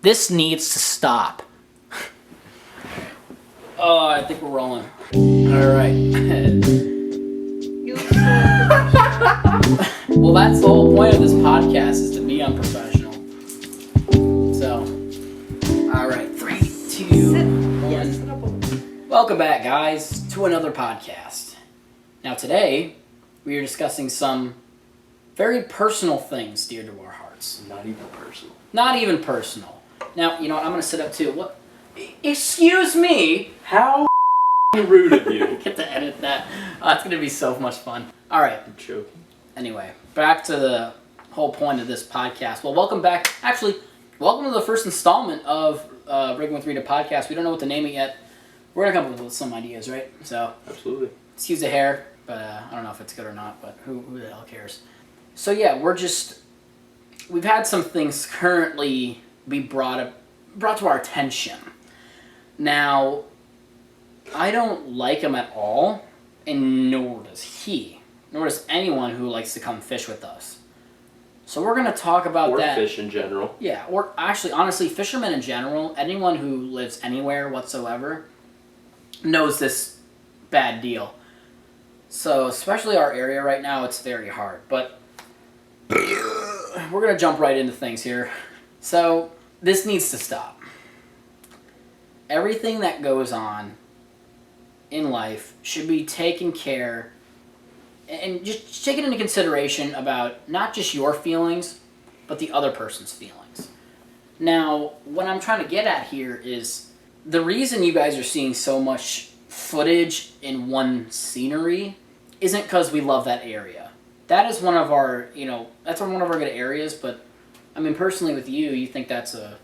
This needs to stop. Oh, I think we're rolling. Alright. You look so unprofessional. Well, that's the whole point of this podcast, is to be unprofessional. So, alright, 3, 2, 1. Welcome back, guys, to another podcast. Now, today, we are discussing some very personal things dear to our hearts. Not even personal. Not even personal. Now, you know what? I'm going to sit up too. What? Excuse me. How rude of you. Get to edit that. Oh, it's going to be so much fun. All right. I'm joking. Anyway, back to the whole point of this podcast. Well, welcome back. Actually, welcome to the first installment of Breaking with Rita podcast. We don't know what to name it yet. We're going to come up with some ideas, right? So, absolutely. Excuse the hair, but I don't know if it's good or not, but who the hell cares? So, yeah, we've had some things currently be brought to our attention. Now, I don't like him at all, and nor does he. Nor does anyone who likes to come fish with us. So we're going to talk about that. Or fish in general. Yeah, or actually, honestly, fishermen in general, anyone who lives anywhere whatsoever, knows this bad deal. So, especially our area right now, it's very hard. But we're going to jump right into things here. So, this needs to stop. Everything that goes on in life should be taken care and just taken into consideration about not just your feelings, but the other person's feelings. Now, what I'm trying to get at here is the reason you guys are seeing so much footage in one scenery isn't because we love that area. That is one of our, that's one of our good areas, but I mean, personally with you, you think it's a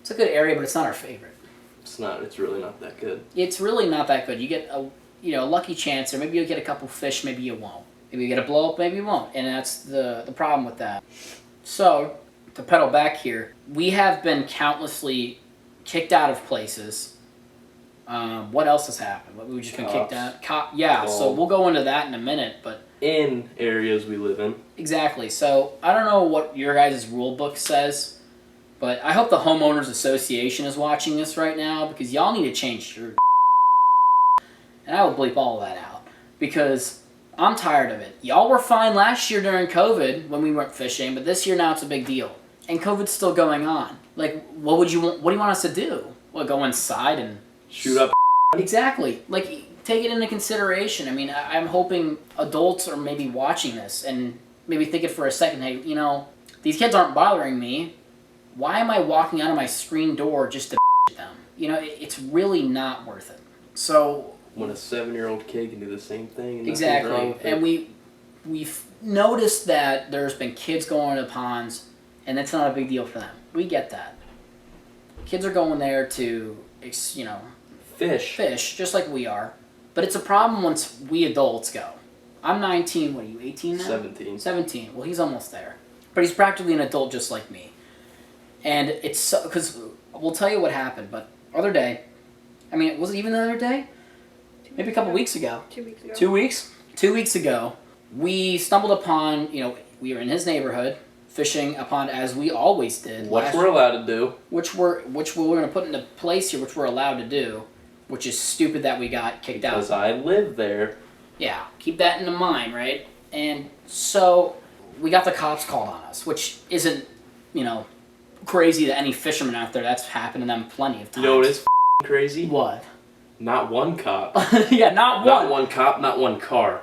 good area, but it's not our favorite. It's not. It's really not that good. It's really not that good. You get a lucky chance, or maybe you'll get a couple fish, maybe you won't. Maybe you get a blow up, maybe you won't. And that's the problem with that. So, to pedal back here, we have been countlessly kicked out of places. What else has happened? We've just been kicked out. So we'll go into that in a minute, but in areas we live in. Exactly. So, I don't know what your guys' rule book says, but I hope the Homeowners Association is watching this right now, because y'all need to change your and I will bleep all of that out, because I'm tired of it. Y'all were fine last year during COVID when we weren't fishing, but this year now it's a big deal. And COVID's still going on. Like, what do you want us to do? What, go inside and shoot up? Exactly. Like, take it into consideration. I mean, I'm hoping adults are maybe watching this and maybe thinking for a second, hey, these kids aren't bothering me. Why am I walking out of my screen door just to them? It's really not worth it. So when a 7-year-old kid can do the same thing. And exactly. And we've noticed that there's been kids going to ponds, and that's not a big deal for them. We get that. Kids are going there to, fish, just like we are. But it's a problem once we adults go. I'm 19, what are you, 18 now? 17. 17. Well, he's almost there. But he's practically an adult just like me. And it's because we'll tell you what happened, but other day, was it even the other day? Maybe a couple weeks ago. 2 weeks ago. 2 weeks? 2 weeks ago, we stumbled upon, we were in his neighborhood, fishing a pond as we always did. Which we're allowed to do. Which we're going to put into place here, which we're allowed to do, which is stupid that we got kicked out. Because I live there. Yeah, keep that in mind, right? And so, we got the cops called on us, which isn't, crazy to any fisherman out there. That's happened to them plenty of times. You know what is crazy? What? Not one cop. Yeah, not one. Not one cop, not one car.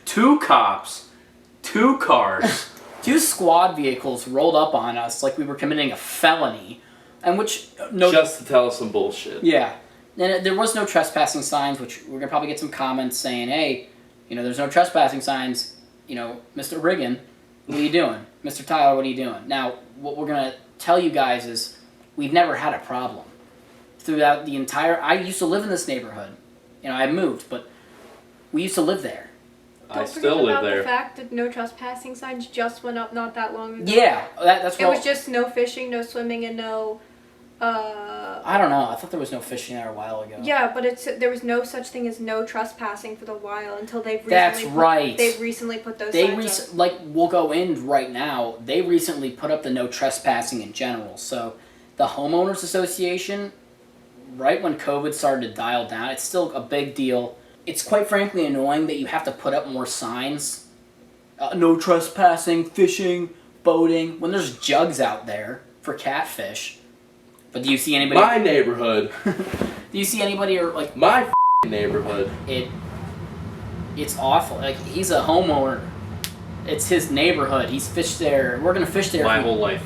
2 cops. 2 cars. 2 squad vehicles rolled up on us like we were committing a felony. And just to tell us some bullshit. Yeah. And there was no trespassing signs, which we're going to probably get some comments saying, hey, there's no trespassing signs. Mr. Riggin, what are you doing? Mr. Tyler, what are you doing? Now, what we're going to tell you guys is we've never had a problem. Throughout the entire... I used to live in this neighborhood. I moved, but we used to live there. I still live there. The fact that no trespassing signs just went up not that long ago. Yeah, that's what... It was just no fishing, no swimming, and no... I don't know. I thought there was no fishing there a while ago. Yeah, but there was no such thing as no trespassing for the while until they've recently... That's right. They've recently put those signs up. Like, we'll go in right now. They recently put up the no trespassing in general, so... the homeowners association, right when COVID started to dial down, it's still a big deal. It's quite frankly annoying that you have to put up more signs. No trespassing, fishing, boating, when there's jugs out there for catfish. But do you see anybody? My neighborhood. Do you see anybody or like My neighborhood. It's awful. Like, he's a homeowner. It's his neighborhood. He's fished there. We're gonna fish there. My whole life.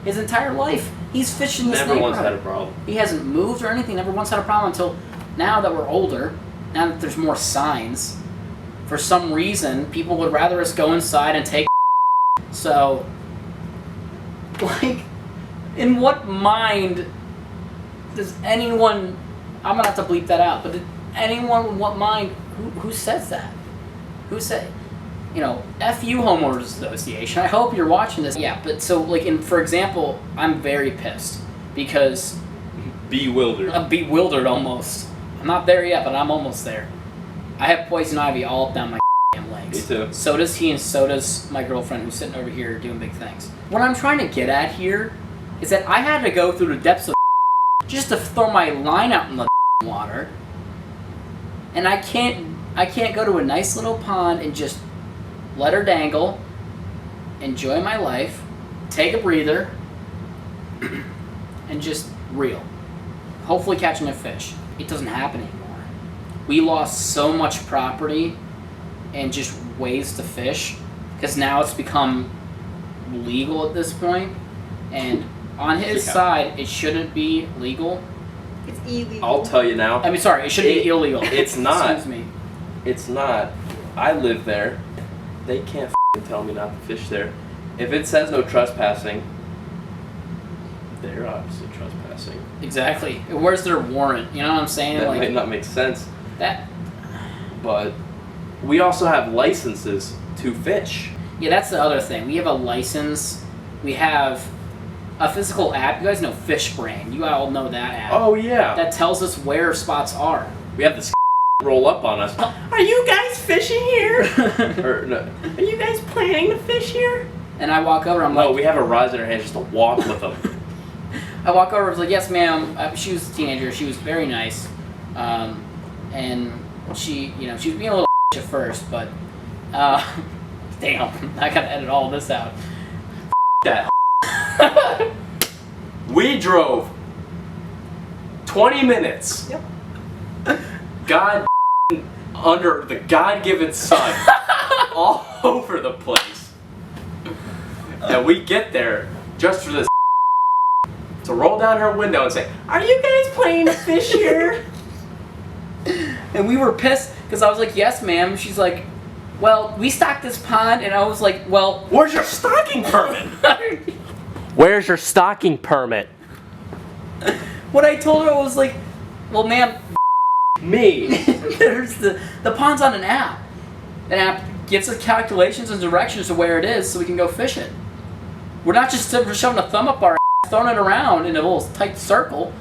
His entire life. He's fished in this Never neighborhood. once had a problem. He hasn't moved or anything. Never once had a problem until now that we're older. Now that there's more signs. For some reason, people would rather us go inside and take. So, like, in what mind does anyone? I'm gonna have to bleep that out. But did anyone in what mind? Who says that? Who said? You know, F you homeowners association. I hope you're watching this. Yeah, but so like for example, I'm very pissed because Bewildered. I'm bewildered almost. I'm not there yet, but I'm almost there. I have poison ivy all up down my damn legs. Me too. So does he, and so does my girlfriend who's sitting over here doing big things. What I'm trying to get at here is that I had to go through the depths of just to throw my line out in the water, and I can't go to a nice little pond and just let her dangle, enjoy my life, take a breather, and just reel. Hopefully catching a fish. It doesn't happen anymore. We lost so much property and just ways to fish because now it's become legal at this point. And on his side, it shouldn't be legal. It's illegal. I'll tell you now. I mean, sorry, it should be illegal. It's not. Excuse me. It's not. I live there. They can't tell me not to fish there. If it says no trespassing, they're obviously trespassing. Exactly. Where's their warrant? You know what I'm saying? That like, might not make sense. that. But we also have licenses to fish. Yeah, that's the other thing. We have a license. We have a physical app. You guys know Fishbrain. You all know that app. Oh yeah. That tells us where spots are. We have this roll up on us. Are you guys fishing here? Or no. Are you guys planning to fish here? And I walk over. I'm No, like, we have a rod in our hand just to walk with them. I walk over. I was like, yes, ma'am. She was a teenager. She was very nice, and she was being a little at first, but damn, I gotta edit all of this out. That. We drove 20 minutes. Yep. God under the God-given sun, all over the place, and we get there just for this to roll down her window and say, "Are you guys planning to fish here?" And we were pissed because I was like, yes, ma'am. She's like, well, we stocked this pond, and I was like, well, Where's your stocking permit? Where's your stocking permit? what I told her was like, well, ma'am, Me. there's the pond's on an app. An app gives us calculations and directions to where it is so we can go fishing. We're not just shoving a thumb up our ass, throwing it around in a little tight circle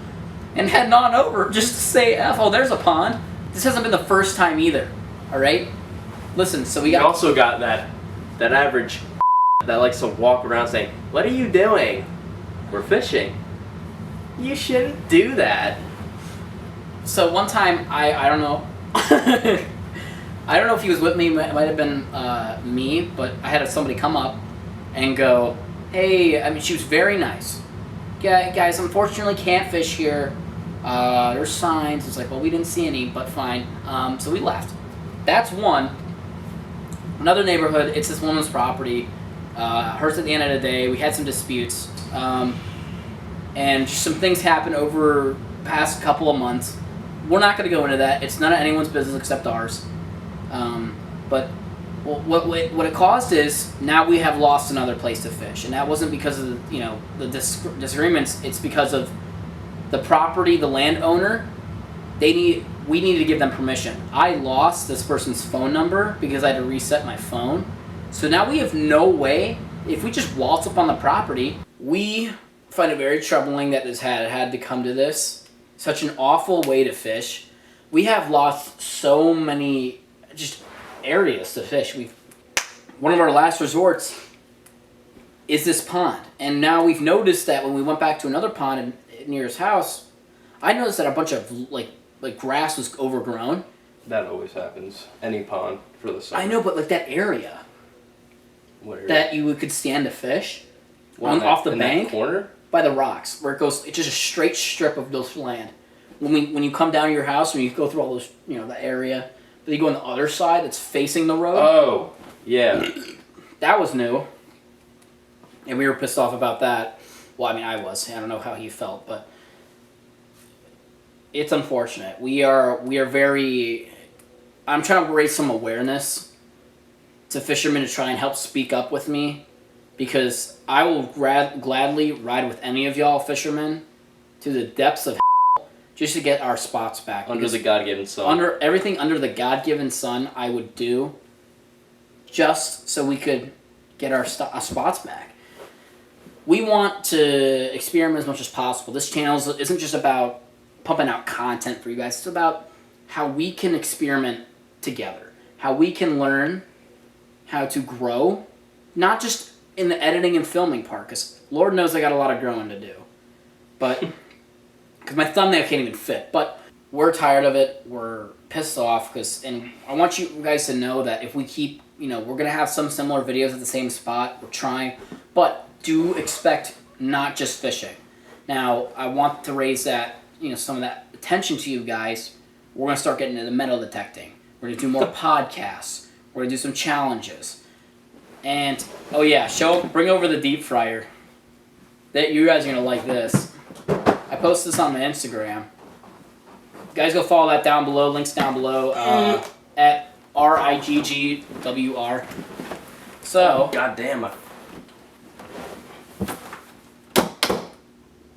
and heading on over just to say, oh, there's a pond. This hasn't been the first time either, all right? Listen, so we also got that average that likes to walk around saying, "What are you doing? We're fishing." You shouldn't do that. So one time, I don't know, I don't know if he was with me, it might have been me, but I had somebody come up and go, hey, I mean, she was very nice. Guys, unfortunately can't fish here. There's signs. It's like, well, we didn't see any, but fine. So we left. That's one. Another neighborhood, it's this woman's property. Hers at the end of the day. We had some disputes. And just some things happened over the past couple of months. We're not going to go into that. It's none of anyone's business except ours. But what it caused is now we have lost another place to fish, and that wasn't because of the disagreements. It's because of the property, the landowner. We needed to give them permission. I lost this person's phone number because I had to reset my phone. So now we have no way. If we just waltz up on the property, we find it very troubling that this had to come to this. Such an awful way to fish. We have lost so many just areas to fish. One of our last resorts, is this pond. And now we've noticed that when we went back to another pond near his house, I noticed that a bunch of like grass was overgrown. That always happens. Any pond for the summer. I know, but like that area What area? that you could stand to fish What, off the in bank that corner? by the rocks, where it goes, it's just a straight strip of those land. When you come down to your house, when you go through all those, the area, but you go on the other side that's facing the road. Oh, yeah. That was new, and we were pissed off about that. Well, I mean, I was. I don't know how he felt, but it's unfortunate. We are very. I'm trying to raise some awareness to fishermen to try and help speak up with me, because I will gladly ride with any of y'all fishermen to the depths of just to get our spots back. Under the God-given sun. Under everything under the God-given sun, I would do just so we could get our spots back. We want to experiment as much as possible. This channel isn't just about pumping out content for you guys. It's about how we can experiment together, how we can learn how to grow, not just in the editing and filming part, because Lord knows I got a lot of growing to do. But, because my thumbnail can't even fit. But we're tired of it. We're pissed off, and I want you guys to know that if we keep, we're going to have some similar videos at the same spot. We're trying. But do expect not just fishing. Now, I want to raise that, some of that attention to you guys. We're going to start getting into metal detecting. We're going to do more podcasts. We're going to do some challenges. And, oh yeah, bring over the deep fryer. You guys are going to like this. I posted this on my Instagram. Guys, go follow that down below. Links down below at RIGGWR. So, God damn it.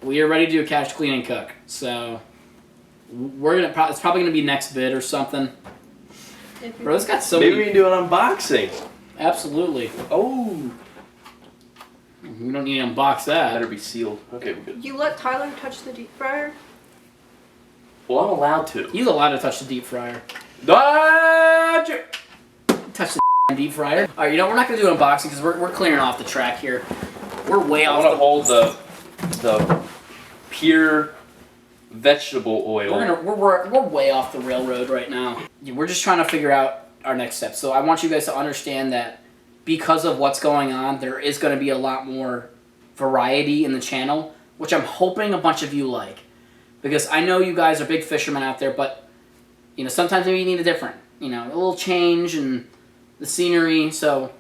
We are ready to do a catch, clean, and cook. So, it's probably gonna be next vid or something. Bro, this got so Maybe many. we can do an unboxing. Absolutely. Oh. We don't need to unbox that. Better be sealed. Okay, we're good. You let Tyler touch the deep fryer? Well, I'm allowed to. He's allowed to touch the deep fryer. Dodge! Touch the deep fryer. All right, we're not gonna do an unboxing because we're clearing off the track here. We're way I off. want to hold the pure vegetable oil. We're way off the railroad right now. We're just trying to figure out our next steps. So I want you guys to understand that because of what's going on, there is going to be a lot more variety in the channel, which I'm hoping a bunch of you like. Because I know you guys are big fishermen out there, but sometimes maybe you need a different, a little change in the scenery. So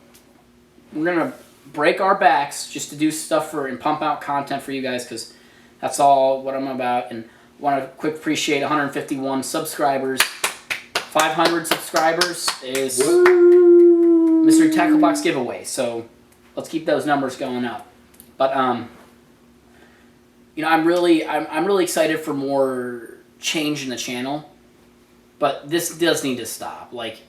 we're going to break our backs just to do stuff and pump out content for you guys, because that's all what I'm about. And I want to quick appreciate 151 subscribers. 500 subscribers is Mystery Tackle Box giveaway. So let's keep those numbers going up. But I'm really excited for more change in the channel. But this does need to stop. Like,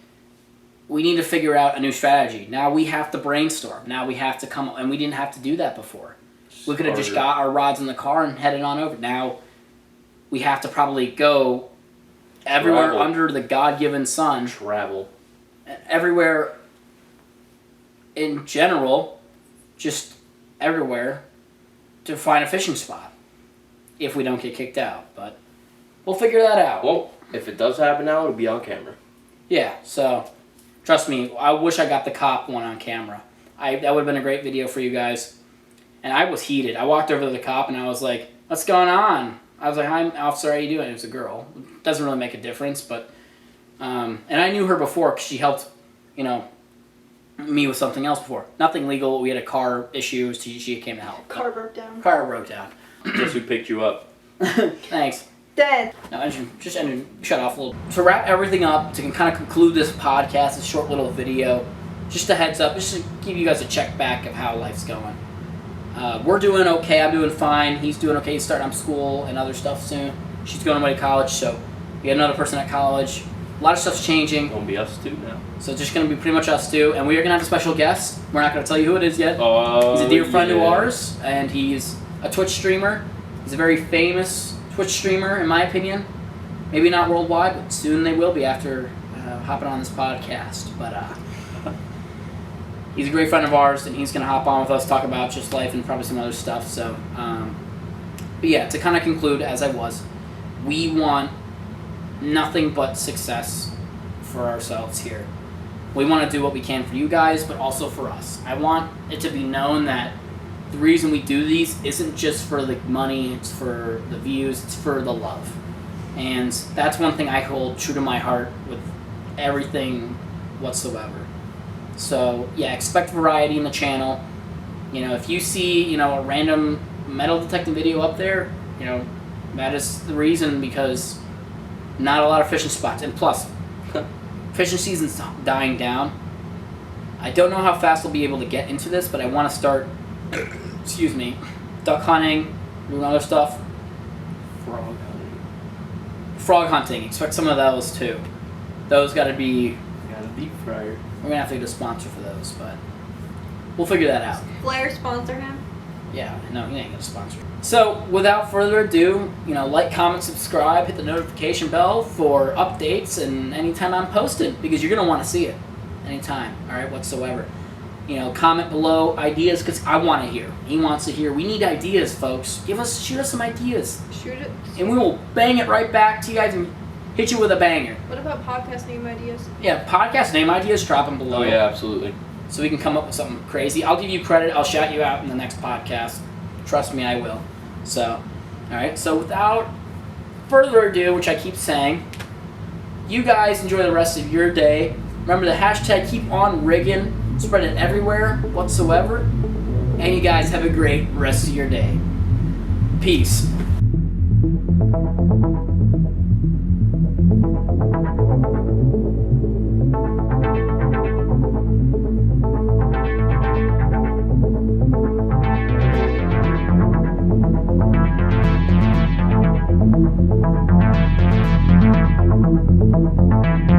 we need to figure out a new strategy. Now we have to brainstorm. Now we have to come, and we didn't have to do that before. We could have just got our rods in the car and headed on over. Now we have to probably go everywhere under the God-given sun. Travel. Everywhere in general, just everywhere, to find a fishing spot. If we don't get kicked out. But we'll figure that out. Well, if it does happen now, it'll be on camera. Yeah, so trust me, I wish I got the cop one on camera. That would have been a great video for you guys. And I was heated. I walked over to the cop and I was like, "What's going on?" I was like, "Hi, officer, how you doing?" It was a girl. It doesn't really make a difference, but and I knew her before because she helped, me with something else before. Nothing legal. We had a car issue. She came to help. Car broke down. Car broke down. Guess who picked you up? Thanks. Dead. No, shut off a little. To wrap everything up, to kind of conclude this podcast, this short little video, just a heads up, just to give you guys a check back of how life's going. We're doing okay. I'm doing fine. He's doing okay. He's starting up school and other stuff soon. She's going away to college, so we got another person at college. A lot of stuff's changing. Gonna be us two now. So it's just going to be pretty much us two, and we are going to have a special guest. We're not going to tell you who it is yet. Oh, he's a dear friend of ours, and he's a Twitch streamer. He's a very famous Twitch streamer, in my opinion. Maybe not worldwide, but soon they will be after hopping on this podcast. But He's a great friend of ours, and he's going to hop on with us, talk about just life and probably some other stuff. So, but yeah, to kind of conclude, as I was, we want nothing but success for ourselves here. We want to do what we can for you guys, but also for us. I want it to be known that the reason we do these isn't just for the money, it's for the views, it's for the love. And that's one thing I hold true to my heart with everything whatsoever. So, yeah, expect variety in the channel. You know, if you see, you know, a random metal detecting video up there, you know, that is the reason, because not a lot of fishing spots. And plus, fishing season's dying down. I don't know how fast we'll be able to get into this, but I want to start, excuse me, duck hunting, doing other stuff. Frog hunting. Expect some of those too. Those got to be. Got a deep fryer. We're gonna have to get a sponsor for those, but we'll figure that out. Flair sponsor him. Yeah, no, he ain't gonna sponsor. So, without further ado, you know, like, comment, subscribe, hit the notification bell for updates and anytime I'm posting, because you're gonna want to see it anytime. All right, whatsoever. You know, comment below ideas, because I want to hear. He wants to hear. We need ideas, folks. Shoot us some ideas, Shoot it. and we will bang it right back to you guys and hit you with a banger. What about podcast name ideas? Yeah, podcast name ideas, drop them below. Oh yeah, absolutely. So we can come up with something crazy. I'll give you credit. I'll shout you out in the next podcast. Trust me, I will. So, all right. So without further ado, which I keep saying, you guys enjoy the rest of your day. Remember the hashtag keep on rigging. Spread it everywhere whatsoever. And you guys have a great rest of your day. Peace. Thank you.